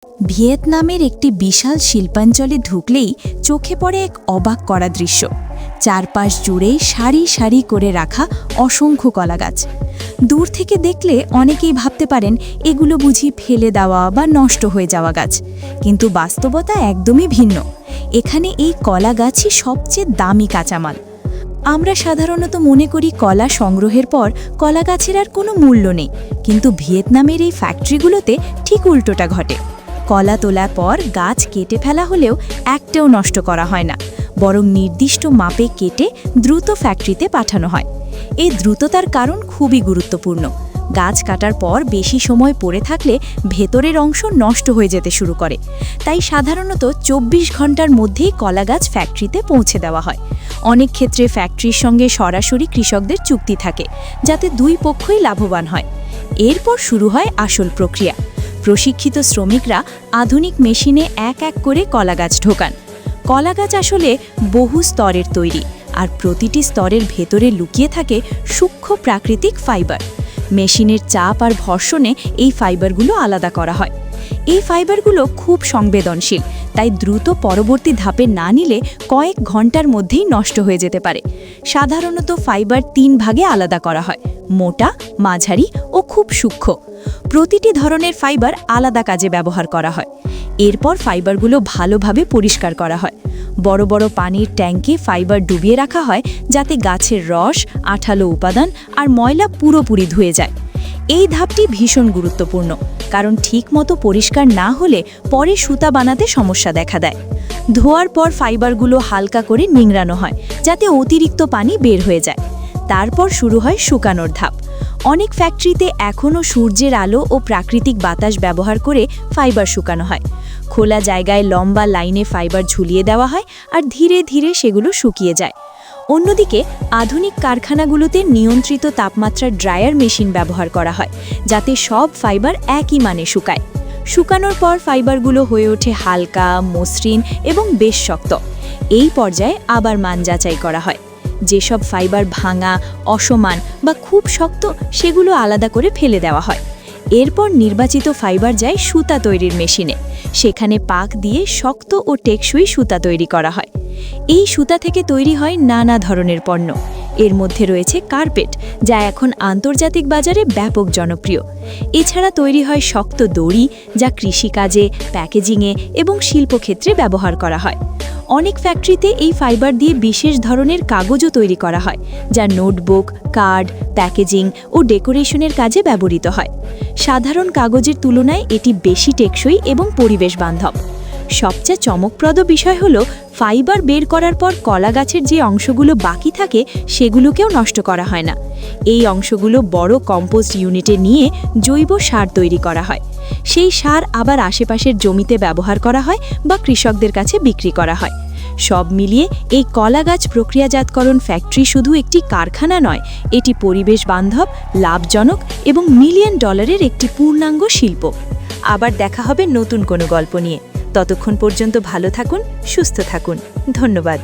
ভিয়েতনামের একটি বিশাল শিল্পাঞ্চলে ঢুকলেই চোখে পড়ে এক অবাক করা দৃশ্য। চারপাশ জুড়ে সারি সারি করে রাখা অসংখ্য কলাগাছ। দূর থেকে দেখলে অনেকেই ভাবতে পারেন এগুলো বুঝি ফেলে দেওয়া বা নষ্ট হয়ে যাওয়া গাছ, কিন্তু বাস্তবতা একদমই ভিন্ন। এখানে এই কলা গাছই সবচেয়ে দামি কাঁচামাল। আমরা সাধারণত মনে করি কলা সংগ্রহের পর কলা গাছের আর কোনো মূল্য নেই, কিন্তু ভিয়েতনামের এই ফ্যাক্টরিগুলোতে ঠিক উল্টোটা ঘটে। কলা তোলার পর গাছ কেটে ফেলা হলেও একটাও নষ্ট করা হয় না, বরং নির্দিষ্ট মাপে কেটে দ্রুত ফ্যাক্টরিতে পাঠানো হয়। এই দ্রুততার কারণ খুবই গুরুত্বপূর্ণ। গাছ কাটার পর বেশি সময় পড়ে থাকলে ভেতরের অংশ নষ্ট হয়ে যেতে শুরু করে, তাই সাধারণত ২৪ ঘন্টার মধ্যেই কলা গাছ ফ্যাক্টরিতে পৌঁছে দেওয়া হয়। অনেক ক্ষেত্রে ফ্যাক্টরির সঙ্গে সরাসরি কৃষকদের চুক্তি থাকে, যাতে দুই পক্ষই লাভবান হয়। এরপর শুরু হয় আসল প্রক্রিয়া। প্রশিক্ষিত শ্রমিকরা আধুনিক মেশিনে এক এক করে কলা গাছ ঢোকান। কলা গাছ আসলে বহু স্তরের তৈরি, আর প্রতিটি স্তরের ভেতরে লুকিয়ে থাকে সূক্ষ্ম প্রাকৃতিক ফাইবার। মেশিনের চাপ আর ঘর্ষণে এই ফাইবারগুলো আলাদা করা হয়। এই ফাইবারগুলো খুব সংবেদনশীল, তাই দ্রুত পরবর্তী ধাপে না নিলে কয়েক ঘন্টার মধ্যেই নষ্ট হয়ে যেতে পারে। সাধারণত ফাইবার ৩ ভাগে আলাদা করা হয়: মোটা, মাঝারি ও খুব সূক্ষ্ম। প্রতিটি ধরনের ফাইবার আলাদা কাজে ব্যবহার করা হয়। এরপর ফাইবারগুলো ভালোভাবে পরিষ্কার করা হয়। বড় বড় পানির ট্যাঙ্কে ফাইবার ডুবিয়ে রাখা হয়, যাতে গাছের রস, আঠালো উপাদান আর ময়লা পুরোপুরি ধুয়ে যায়। এই ধাপটি ভীষণ গুরুত্বপূর্ণ, কারণ ঠিকমতো পরিষ্কার না হলে পরে সুতা বানাতে সমস্যা দেখা দেয়। ধোয়ার পর ফাইবারগুলো হালকা করে নিংড়ানো হয়, যাতে অতিরিক্ত পানি বের হয়ে যায়। তারপর শুরু হয় শুকানোর ধাপ। অনেক ফ্যাক্টরিতে এখনও সূর্যের আলো ও প্রাকৃতিক বাতাস ব্যবহার করে ফাইবার শুকানো হয়। খোলা জায়গায় লম্বা লাইনে ফাইবার ঝুলিয়ে দেওয়া হয়, আর ধীরে ধীরে সেগুলো শুকিয়ে যায়। অন্যদিকে আধুনিক কারখানাগুলোতে নিয়ন্ত্রিত তাপমাত্রার ড্রায়ার মেশিন ব্যবহার করা হয়, যাতে সব ফাইবার একই মানে শুকায়। শুকানোর পর ফাইবারগুলো হয়ে ওঠে হালকা, মসৃণ এবং বেশ শক্ত। এই পর্যায়ে আবার মান যাচাই করা হয়। যেসব ফাইবার ভাঙা, অসমান বা খুব শক্ত, সেগুলো আলাদা করে ফেলে দেওয়া হয়। এরপর নির্বাচিত ফাইবার যায় সুতা তৈরির মেশিনে। সেখানে পাক দিয়ে শক্ত ও টেকসই সুতা তৈরি করা হয়। এই সুতা থেকে তৈরি হয় নানা ধরনের পণ্য। এর মধ্যে রয়েছে কার্পেট, যা এখন আন্তর্জাতিক বাজারে ব্যাপক জনপ্রিয়। এছাড়া তৈরি হয় শক্ত দড়ি, যা কৃষিকাজে, প্যাকেজিংয়ে এবং শিল্পক্ষেত্রে ব্যবহার করা হয়। অনেক ফ্যাক্টরিতে এই ফাইবার দিয়ে বিশেষ ধরনের কাগজও তৈরি করা হয়, যা নোটবুক, কার্ড, প্যাকেজিং ও ডেকোরেশনের কাজে ব্যবহৃত হয়। সাধারণ কাগজের তুলনায় এটি বেশি টেকসই এবং পরিবেশ বান্ধব। সবচেয়ে চমকপ্রদ বিষয় হলো, ফাইবার বের করার পর কলা গাছের যে অংশগুলো বাকি থাকে সেগুলোকেও নষ্ট করা হয় না। এই অংশগুলো বড় কম্পোস্ট ইউনিটে নিয়ে জৈব সার তৈরি করা হয়। সেই সার আবার আশেপাশের জমিতে ব্যবহার করা হয় বা কৃষকদের কাছে বিক্রি করা হয়। সব মিলিয়ে এই কলা গাছ প্রক্রিয়াজাতকরণ ফ্যাক্টরি শুধু একটি কারখানা নয়, এটি পরিবেশ বান্ধব, লাভজনক এবং মিলিয়ন ডলারের একটি পূর্ণাঙ্গ শিল্প। আবার দেখা হবে নতুন কোনো গল্প নিয়ে। ততক্ষণ পর্যন্ত ভালো থাকুন, সুস্থ থাকুন। ধন্যবাদ।